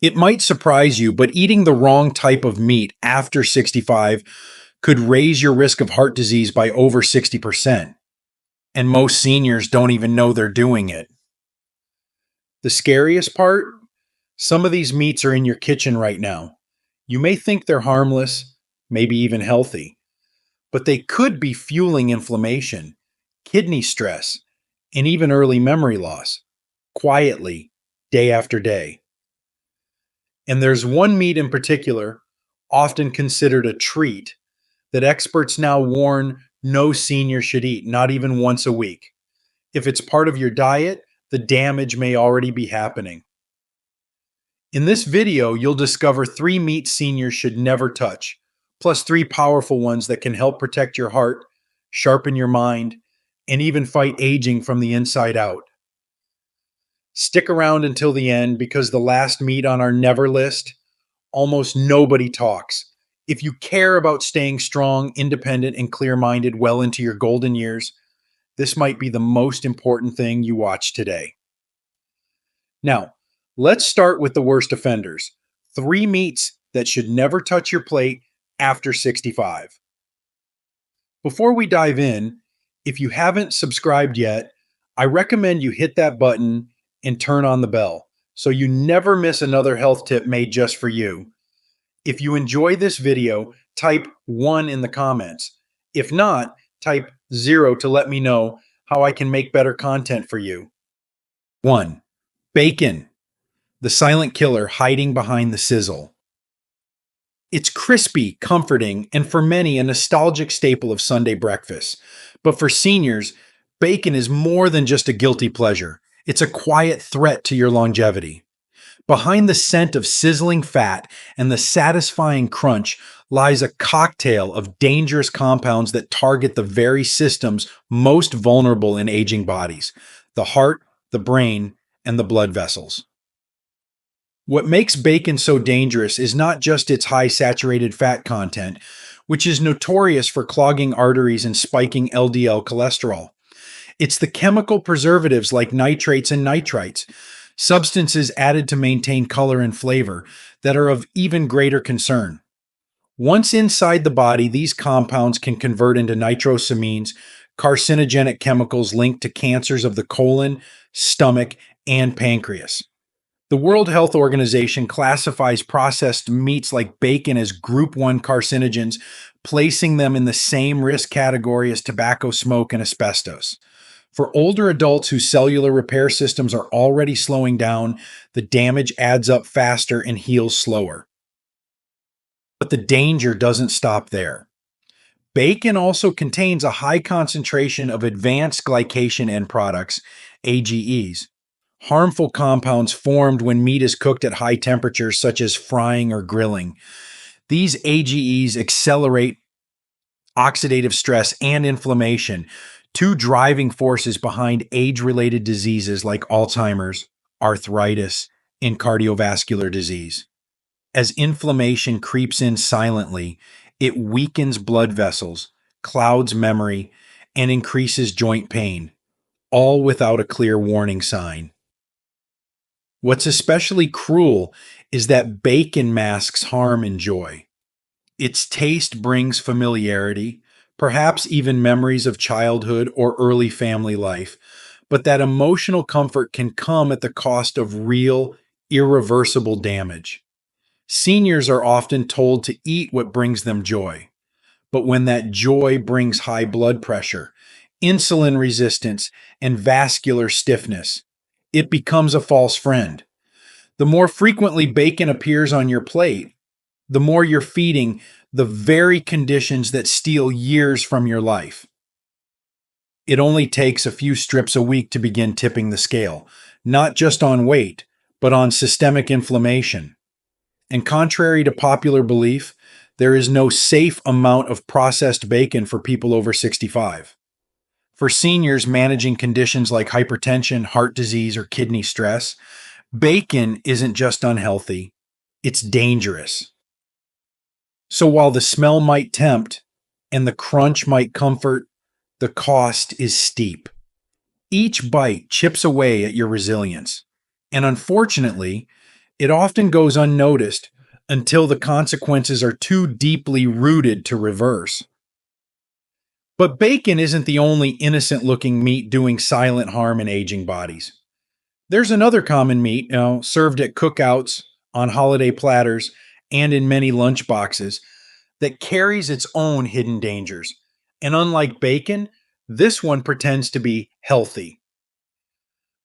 It might surprise you, but eating the wrong type of meat after 65 could raise your risk of heart disease by over 60%. And most seniors don't even know they're doing it. The scariest part? Some of these meats are in your kitchen right now. You may think they're harmless, maybe even healthy, but they could be fueling inflammation, kidney stress, and even early memory loss, quietly, day after day. And there's one meat in particular, often considered a treat, that experts now warn no senior should eat, not even once a week. If it's part of your diet, the damage may already be happening. In this video, you'll discover 3 meats seniors should never touch, plus 3 powerful ones that can help protect your heart, sharpen your mind, and even fight aging from the inside out. Stick around until the end because the last meat on our never list, almost nobody talks. If you care about staying strong, independent, and clear-minded well into your golden years, this might be the most important thing you watch today. Now, let's start with the worst offenders. 3 meats that should never touch your plate after 65. Before we dive in, if you haven't subscribed yet, I recommend you hit that button and turn on the bell so you never miss another health tip made just for you. If you enjoy this video, type 1 in the comments. If not, type 0 to let me know how I can make better content for you. 1. Bacon, the silent killer hiding behind the sizzle. It's crispy, comforting, and for many a nostalgic staple of Sunday breakfast. But for seniors, bacon is more than just a guilty pleasure. It's a quiet threat to your longevity. Behind the scent of sizzling fat and the satisfying crunch lies a cocktail of dangerous compounds that target the very systems most vulnerable in aging bodies: the heart, the brain, and the blood vessels. What makes bacon so dangerous is not just its high saturated fat content, which is notorious for clogging arteries and spiking LDL cholesterol. It's the chemical preservatives like nitrates and nitrites, substances added to maintain color and flavor, that are of even greater concern. Once inside the body, these compounds can convert into nitrosamines, carcinogenic chemicals linked to cancers of the colon, stomach, and pancreas. The World Health Organization classifies processed meats like bacon as Group 1 carcinogens, placing them in the same risk category as tobacco smoke and asbestos. For older adults whose cellular repair systems are already slowing down, the damage adds up faster and heals slower. But the danger doesn't stop there. Bacon also contains a high concentration of advanced glycation end products, AGEs, harmful compounds formed when meat is cooked at high temperatures such as frying or grilling. These AGEs accelerate oxidative stress and inflammation, 2 driving forces behind age-related diseases like Alzheimer's, arthritis, and cardiovascular disease. As inflammation creeps in silently, it weakens blood vessels, clouds memory, and increases joint pain, all without a clear warning sign. What's especially cruel is that bacon masks harm and joy. Its taste brings familiarity, perhaps even memories of childhood or early family life, but that emotional comfort can come at the cost of real, irreversible damage. Seniors are often told to eat what brings them joy, but when that joy brings high blood pressure, insulin resistance, and vascular stiffness, it becomes a false friend. The more frequently bacon appears on your plate, the more you're feeding the very conditions that steal years from your life. It only takes a few strips a week to begin tipping the scale, not just on weight, but on systemic inflammation. And contrary to popular belief, there is no safe amount of processed bacon for people over 65. For seniors managing conditions like hypertension, heart disease, or kidney stress, bacon isn't just unhealthy, it's dangerous. So while the smell might tempt and the crunch might comfort, the cost is steep. Each bite chips away at your resilience. And unfortunately, It often goes unnoticed until the consequences are too deeply rooted to reverse. But bacon isn't the only innocent looking meat doing silent harm in aging bodies. There's another common meat, served at cookouts, on holiday platters, and in many lunch boxes that carries its own hidden dangers. And unlike bacon, this one pretends to be healthy.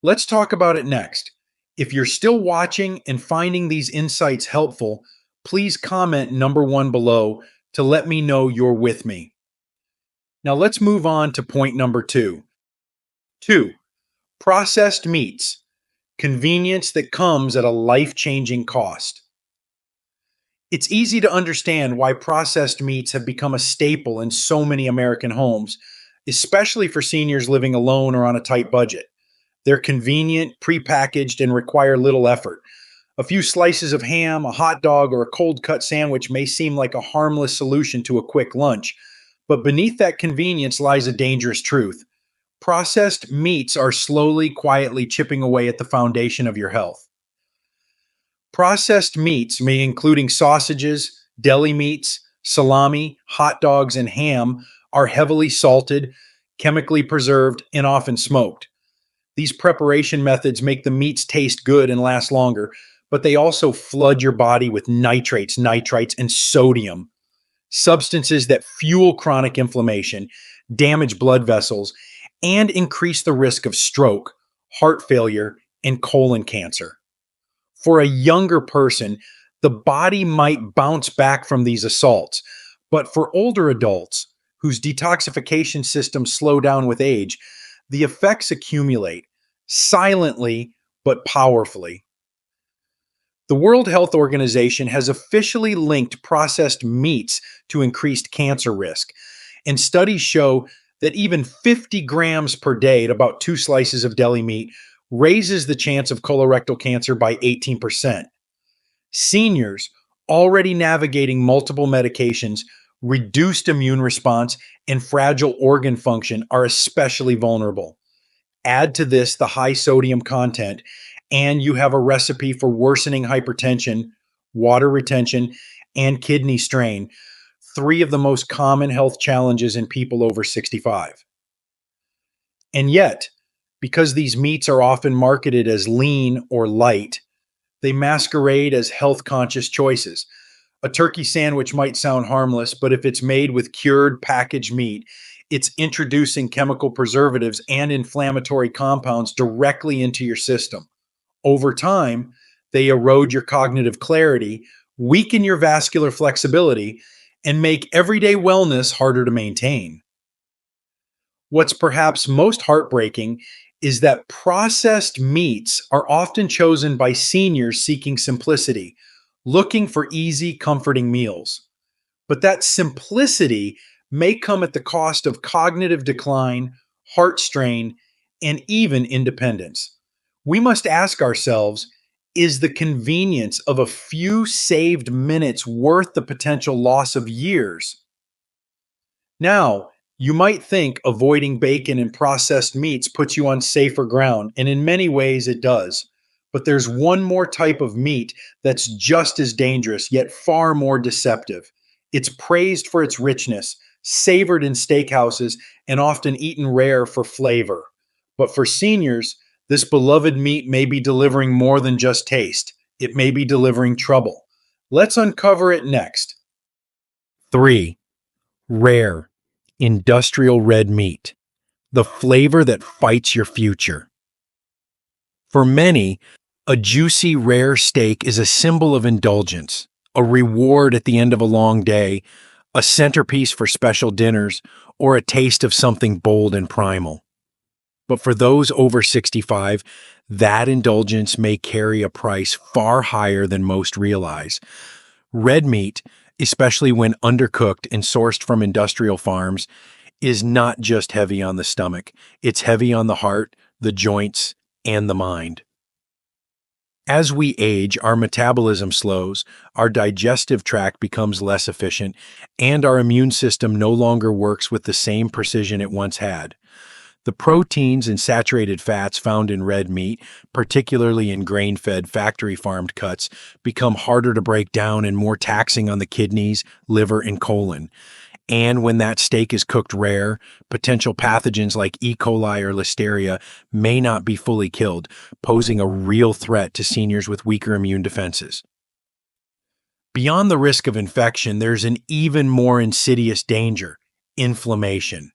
Let's talk about it next. If you're still watching and finding these insights helpful, please comment number 1 below to let me know you're with me. Now let's move on to point number 2. 2. Processed meats. Convenience that comes at a life-changing cost. It's easy to understand why processed meats have become a staple in so many American homes, especially for seniors living alone or on a tight budget. They're convenient, prepackaged, and require little effort. A few slices of ham, a hot dog, or a cold cut sandwich may seem like a harmless solution to a quick lunch, but beneath that convenience lies a dangerous truth. Processed meats are slowly, quietly chipping away at the foundation of your health. Processed meats, including sausages, deli meats, salami, hot dogs, and ham, are heavily salted, chemically preserved, and often smoked. These preparation methods make the meats taste good and last longer, but they also flood your body with nitrates, nitrites, and sodium, substances that fuel chronic inflammation, damage blood vessels, and increase the risk of stroke, heart failure, and colon cancer. For a younger person, the body might bounce back from these assaults, but for older adults whose detoxification systems slow down with age, the effects accumulate silently but powerfully. The World Health Organization has officially linked processed meats to increased cancer risk, and studies show that even 50 grams per day at about 2 slices of deli meat raises the chance of colorectal cancer by 18%. Seniors already navigating multiple medications, reduced immune response, and fragile organ function are especially vulnerable. Add to this the high sodium content, and you have a recipe for worsening hypertension, water retention, and kidney strain, 3 of the most common health challenges in people over 65. And yet, because these meats are often marketed as lean or light, they masquerade as health-conscious choices. A turkey sandwich might sound harmless, but if it's made with cured packaged meat, it's introducing chemical preservatives and inflammatory compounds directly into your system. Over time, they erode your cognitive clarity, weaken your vascular flexibility, and make everyday wellness harder to maintain. What's perhaps most heartbreaking is that processed meats are often chosen by seniors seeking simplicity, looking for easy, comforting meals. But that simplicity may come at the cost of cognitive decline, heart strain, and even independence. We must ask ourselves, is the convenience of a few saved minutes worth the potential loss of years? Now, you might think avoiding bacon and processed meats puts you on safer ground, and in many ways it does. But there's one more type of meat that's just as dangerous, yet far more deceptive. It's praised for its richness, savored in steakhouses, and often eaten rare for flavor. But for seniors, this beloved meat may be delivering more than just taste. It may be delivering trouble. Let's uncover it next. 3. Rare, industrial red meat, the flavor that fights your future. For many, a juicy, rare steak is a symbol of indulgence, a reward at the end of a long day, a centerpiece for special dinners, or a taste of something bold and primal. But for those over 65, that indulgence may carry a price far higher than most realize. Red meat, especially when undercooked and sourced from industrial farms, is not just heavy on the stomach. It's heavy on the heart, the joints, and the mind. As we age, our metabolism slows, our digestive tract becomes less efficient, and our immune system no longer works with the same precision it once had. The proteins and saturated fats found in red meat, particularly in grain-fed factory-farmed cuts, become harder to break down and more taxing on the kidneys, liver, and colon. And when that steak is cooked rare, potential pathogens like E. coli or Listeria may not be fully killed, posing a real threat to seniors with weaker immune defenses. Beyond the risk of infection, there's an even more insidious danger: inflammation.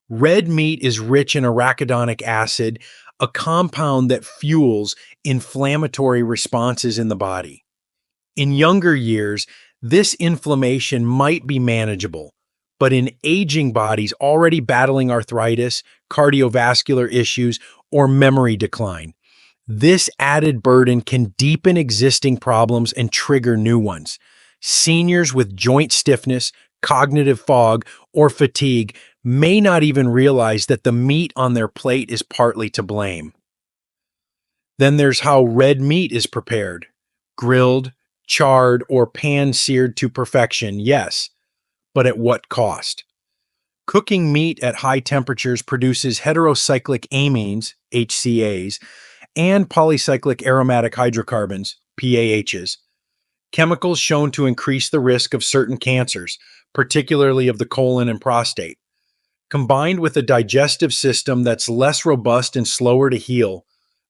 Red meat is rich in arachidonic acid, a compound that fuels inflammatory responses in the body. In younger years, this inflammation might be manageable, but in aging bodies already battling arthritis, cardiovascular issues, or memory decline, this added burden can deepen existing problems and trigger new ones. Seniors with joint stiffness, cognitive fog, or fatigue may not even realize that the meat on their plate is partly to blame. Then there's how red meat is prepared: grilled, charred, or pan-seared to perfection, yes, but at what cost? Cooking meat at high temperatures produces heterocyclic amines, HCAs, and polycyclic aromatic hydrocarbons, PAHs, chemicals shown to increase the risk of certain cancers, particularly of the colon and prostate. Combined with a digestive system that's less robust and slower to heal,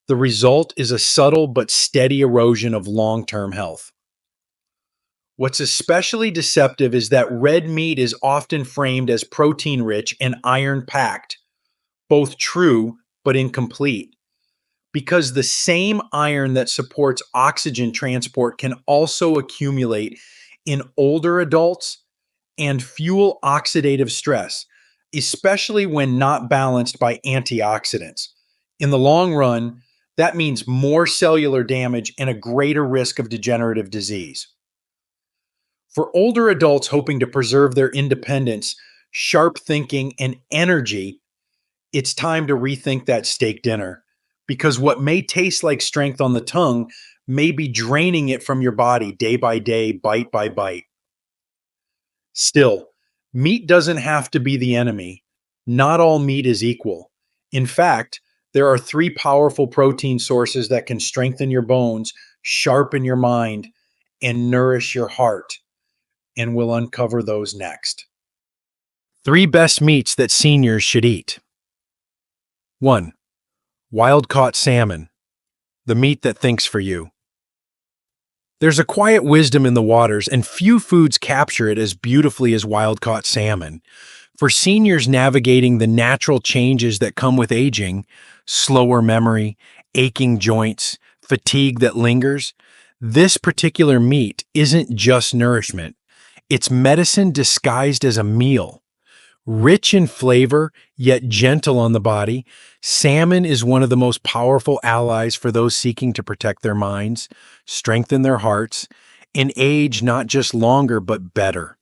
the result is a subtle but steady erosion of long-term health. What's especially deceptive is that red meat is often framed as protein-rich and iron-packed, both true but incomplete, because the same iron that supports oxygen transport can also accumulate in older adults and fuel oxidative stress, especially when not balanced by antioxidants. In the long run, that means more cellular damage and a greater risk of degenerative disease. For older adults hoping to preserve their independence, sharp thinking, and energy, it's time to rethink that steak dinner, because what may taste like strength on the tongue may be draining it from your body day by day, bite by bite. Still, meat doesn't have to be the enemy. Not all meat is equal. In fact, there are three powerful protein sources that can strengthen your bones, sharpen your mind, and nourish your heart. And we'll uncover those next. 3 best meats that seniors should eat. 1. Wild-caught salmon, the meat that thinks for you. There's a quiet wisdom in the waters, and few foods capture it as beautifully as wild-caught salmon. For seniors navigating the natural changes that come with aging, slower memory, aching joints, fatigue that lingers, this particular meat isn't just nourishment. It's medicine disguised as a meal. Rich in flavor, yet gentle on the body, salmon is one of the most powerful allies for those seeking to protect their minds, strengthen their hearts, and age not just longer but better.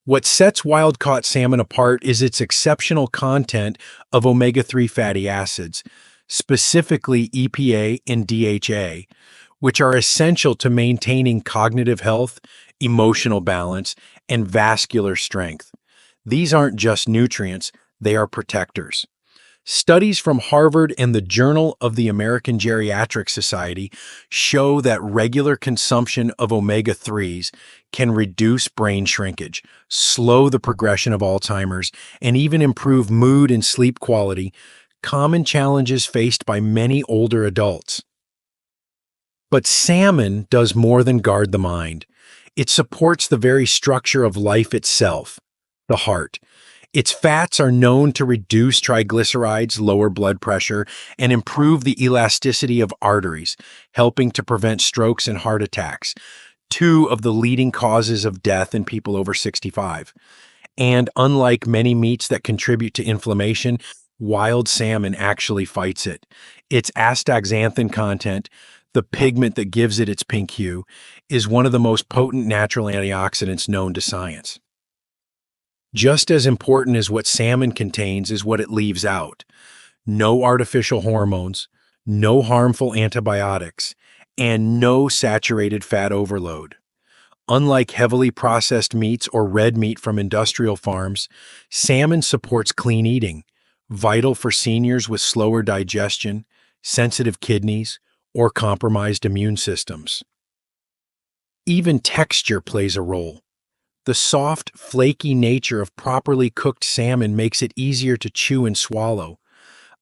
What sets wild-caught salmon apart is its exceptional content of omega-3 fatty acids, specifically EPA and DHA, which are essential to maintaining cognitive health, emotional balance, and vascular strength. These aren't just nutrients, they are protectors. Studies from Harvard and the Journal of the American Geriatric Society show that regular consumption of omega-3s can reduce brain shrinkage, slow the progression of Alzheimer's, and even improve mood and sleep quality, common challenges faced by many older adults. But salmon does more than guard the mind. It supports the very structure of life itself, the heart. Its fats are known to reduce triglycerides, lower blood pressure, and improve the elasticity of arteries, helping to prevent strokes and heart attacks, 2 of the leading causes of death in people over 65. And unlike many meats that contribute to inflammation, wild salmon actually fights it. Its astaxanthin content, the pigment that gives it its pink hue, is one of the most potent natural antioxidants known to science. Just as important as what salmon contains is what it leaves out. No artificial hormones, no harmful antibiotics, and no saturated fat overload. Unlike heavily processed meats or red meat from industrial farms, salmon supports clean eating, vital for seniors with slower digestion, sensitive kidneys, or compromised immune systems. Even texture plays a role. The soft, flaky nature of properly cooked salmon makes it easier to chew and swallow,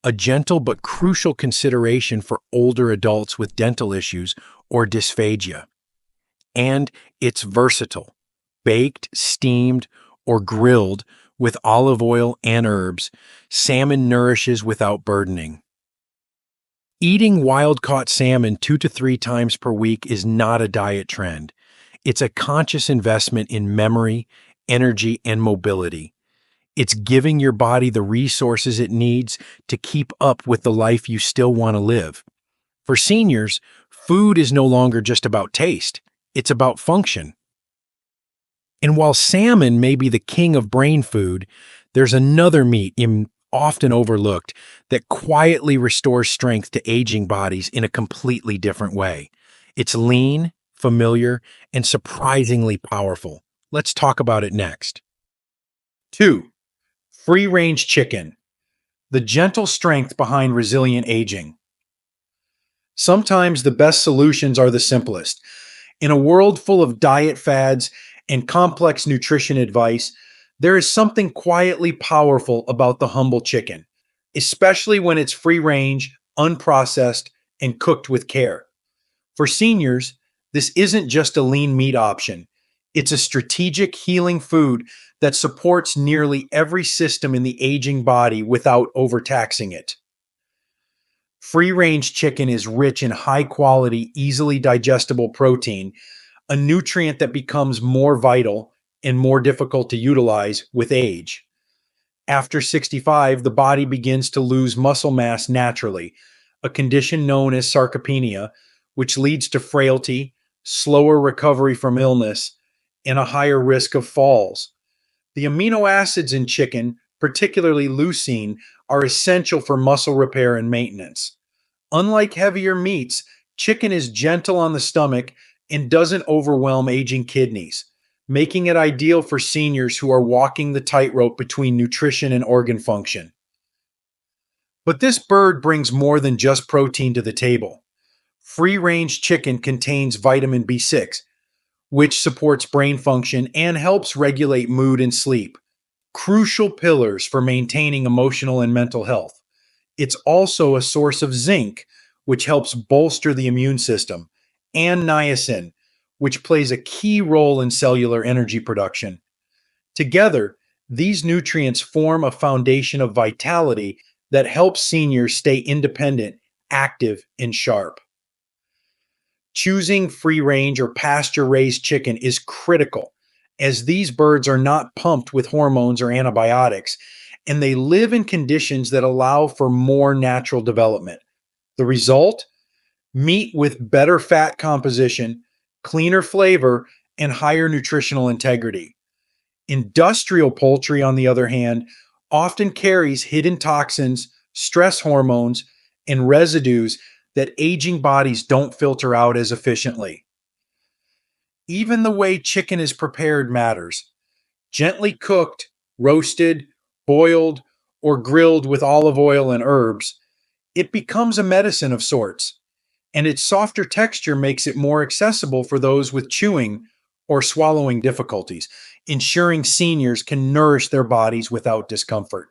a gentle but crucial consideration for older adults with dental issues or dysphagia. And it's versatile. Baked, steamed, or grilled with olive oil and herbs, salmon nourishes without burdening. Eating wild-caught salmon 2 to 3 times per week is not a diet trend. It's a conscious investment in memory, energy, and mobility. It's giving your body the resources it needs to keep up with the life you still want to live. For seniors, food is no longer just about taste. It's about function. And while salmon may be the king of brain food, there's another meat often overlooked that quietly restores strength to aging bodies in a completely different way. It's lean, familiar, and surprisingly powerful. Let's talk about it next. 2. Free-range chicken, the gentle strength behind resilient aging. Sometimes the best solutions are the simplest. In a world full of diet fads and complex nutrition advice, there is something quietly powerful about the humble chicken, especially when it's free range, unprocessed, and cooked with care. For seniors, this isn't just a lean meat option. It's a strategic healing food that supports nearly every system in the aging body without overtaxing it. Free range chicken is rich in high quality, easily digestible protein, a nutrient that becomes more vital and more difficult to utilize with age. After 65, the body begins to lose muscle mass naturally, a condition known as sarcopenia, which leads to frailty, slower recovery from illness, and a higher risk of falls. The amino acids in chicken, particularly leucine, are essential for muscle repair and maintenance. Unlike heavier meats, chicken is gentle on the stomach and doesn't overwhelm aging kidneys, making it ideal for seniors who are walking the tightrope between nutrition and organ function. But this bird brings more than just protein to the table. Free range chicken contains vitamin B6, which supports brain function and helps regulate mood and sleep, crucial pillars for maintaining emotional and mental health. It's also a source of zinc, which helps bolster the immune system, and niacin, which plays a key role in cellular energy production. Together, these nutrients form a foundation of vitality that helps seniors stay independent, active, and sharp. Choosing free range or pasture raised chicken is critical, as these birds are not pumped with hormones or antibiotics, and they live in conditions that allow for more natural development. The result? Meat with better fat composition, cleaner flavor, and higher nutritional integrity. Industrial poultry, on the other hand, often carries hidden toxins, stress hormones, and residues that aging bodies don't filter out as efficiently. Even the way chicken is prepared matters. Gently cooked, roasted, boiled, or grilled with olive oil and herbs, it becomes a medicine of sorts, and its softer texture makes it more accessible for those with chewing or swallowing difficulties, ensuring seniors can nourish their bodies without discomfort.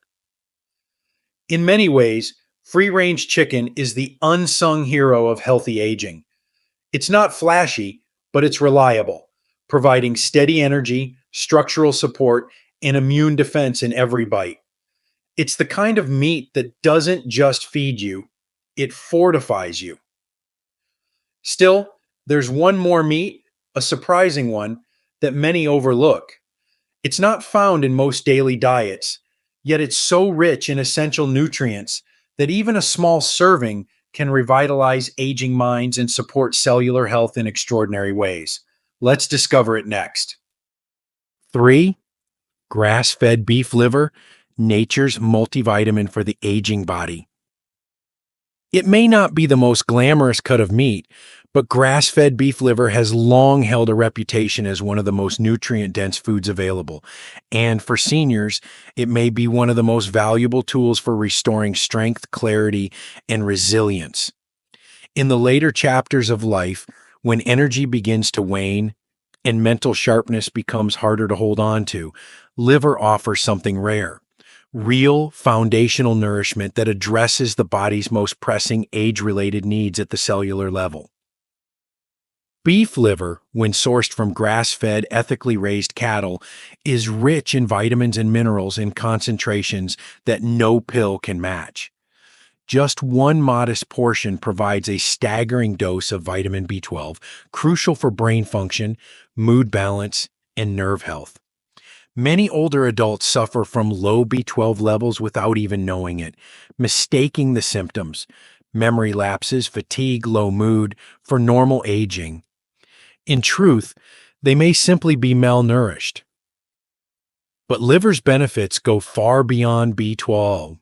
In many ways, free range chicken is the unsung hero of healthy aging. It's not flashy, but it's reliable, providing steady energy, structural support, and immune defense in every bite. It's the kind of meat that doesn't just feed you, it fortifies you. Still, there's one more meat, a surprising one, that many overlook. It's not found in most daily diets, yet it's so rich in essential nutrients that even a small serving can revitalize aging minds and support cellular health in extraordinary ways. Let's discover it next. 3. Grass-fed beef liver, nature's multivitamin for the aging body. It may not be the most glamorous cut of meat, But grass-fed beef liver has long held a reputation as one of the most nutrient-dense foods available. And for seniors, it may be one of the most valuable tools for restoring strength, clarity, and resilience. In the later chapters of life, when energy begins to wane and mental sharpness becomes harder to hold on to, liver offers something rare. Real foundational nourishment that addresses the body's most pressing age-related needs at the cellular level. Beef liver, when sourced from grass-fed, ethically raised cattle, is rich in vitamins and minerals in concentrations that no pill can match. Just one modest portion provides a staggering dose of vitamin B12, crucial for brain function, mood balance, and nerve health. Many older adults suffer from low B12 levels without even knowing it, mistaking the symptoms, memory lapses, fatigue, low mood, for normal aging. In truth, they may simply be malnourished. But liver's benefits go far beyond B12.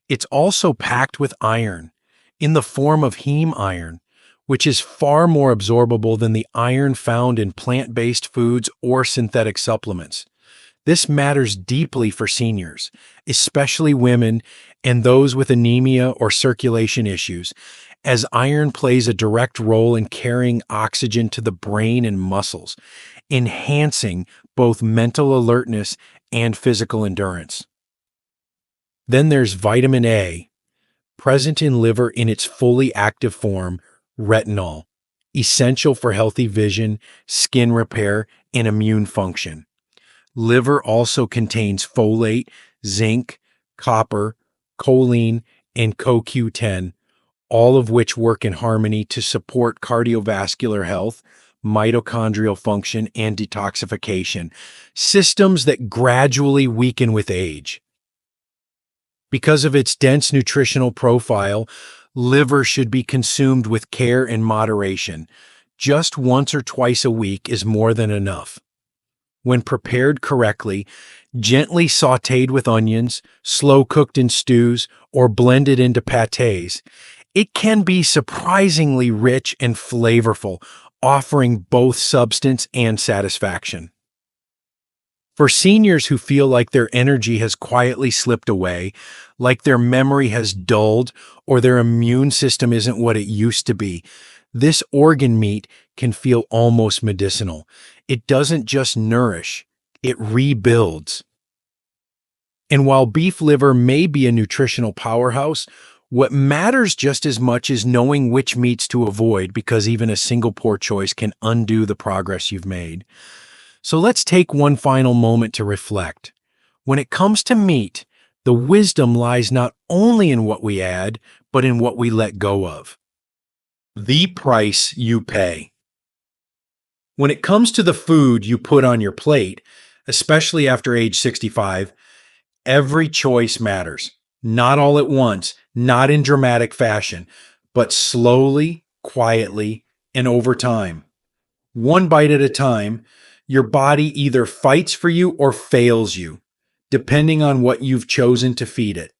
It's also packed with iron, in the form of heme iron, which is far more absorbable than the iron found in plant-based foods or synthetic supplements. This matters deeply for seniors, especially women and those with anemia or circulation issues, as iron plays a direct role in carrying oxygen to the brain and muscles, enhancing both mental alertness and physical endurance. Then there's vitamin A, present in liver in its fully active form, retinol, essential for healthy vision, skin repair, and immune function. Liver also contains folate, zinc, copper, choline, and CoQ10, all of which work in harmony to support cardiovascular health, mitochondrial function, and detoxification, systems that gradually weaken with age. Because of its dense nutritional profile, liver should be consumed with care and moderation. Just once or twice a week is more than enough. When prepared correctly, gently sautéed with onions, slow cooked in stews, or blended into pâtés, it can be surprisingly rich and flavorful, offering both substance and satisfaction. For seniors who feel like their energy has quietly slipped away, like their memory has dulled, or their immune system isn't what it used to be, this organ meat can feel almost medicinal. It doesn't just nourish, it rebuilds. And while beef liver may be a nutritional powerhouse, what matters just as much is knowing which meats to avoid, because even a single poor choice can undo the progress you've made. So let's take one final moment to reflect. When it comes to meat, the wisdom lies not only in what we add, but in what we let go of. The price you pay. When it comes to the food you put on your plate, especially after age 65, every choice matters. Not all at once, not in dramatic fashion, but slowly, quietly, and over time. One bite at a time, your body either fights for you or fails you, depending on what you've chosen to feed it.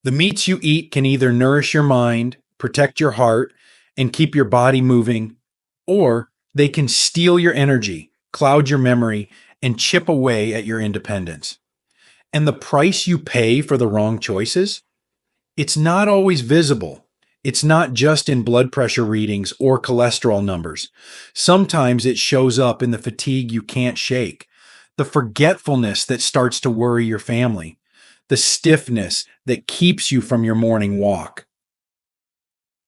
The meats you eat can either nourish your mind, protect your heart, and keep your body moving, or they can steal your energy, cloud your memory, and chip away at your independence. And the price you pay for the wrong choices? It's not always visible. It's not just in blood pressure readings or cholesterol numbers. Sometimes it shows up in the fatigue you can't shake, the forgetfulness that starts to worry your family, the stiffness that keeps you from your morning walk.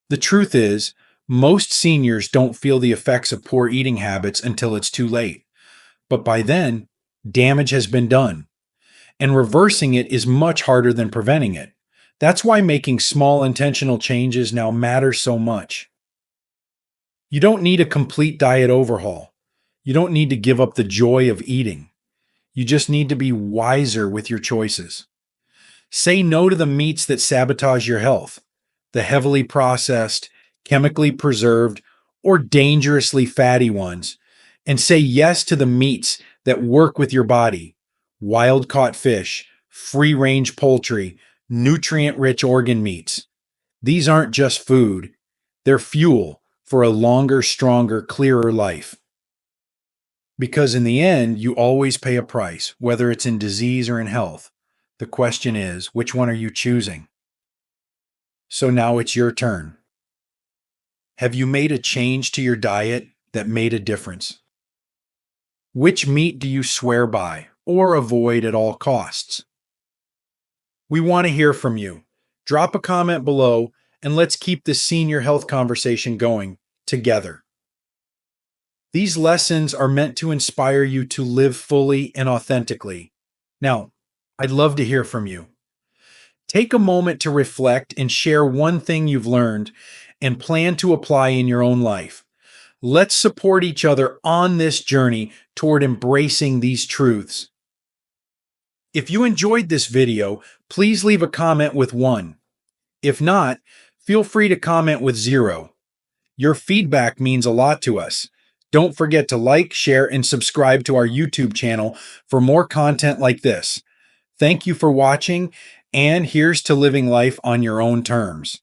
The truth is, most seniors don't feel the effects of poor eating habits until it's too late. But by then, damage has been done, and reversing it is much harder than preventing it. That's why making small intentional changes now matters so much. You don't need a complete diet overhaul. You don't need to give up the joy of eating. You just need to be wiser with your choices. Say no to the meats that sabotage your health, the heavily processed, chemically preserved, or dangerously fatty ones, and say yes to the meats that work with your body: wild-caught fish, free-range poultry, nutrient-rich organ meats. These aren't just food. They're fuel, for a longer, stronger, clearer life. Because in the end, you always pay a price, whether it's in disease or in health. The question is, which one are you choosing? So now it's your turn. Have you made a change to your diet that made a difference? Which meat do you swear by or avoid at all costs? We want to hear from you. Drop a comment below and let's keep this senior health conversation going together. These lessons are meant to inspire you to live fully and authentically. Now, I'd love to hear from you. Take a moment to reflect and share one thing you've learned and plan to apply in your own life. Let's support each other on this journey toward embracing these truths. If you enjoyed this video, please leave a comment with 1. If not, feel free to comment with 0. Your feedback means a lot to us. Don't forget to like, share, and subscribe to our YouTube channel for more content like this. Thank you for watching, and here's to living life on your own terms.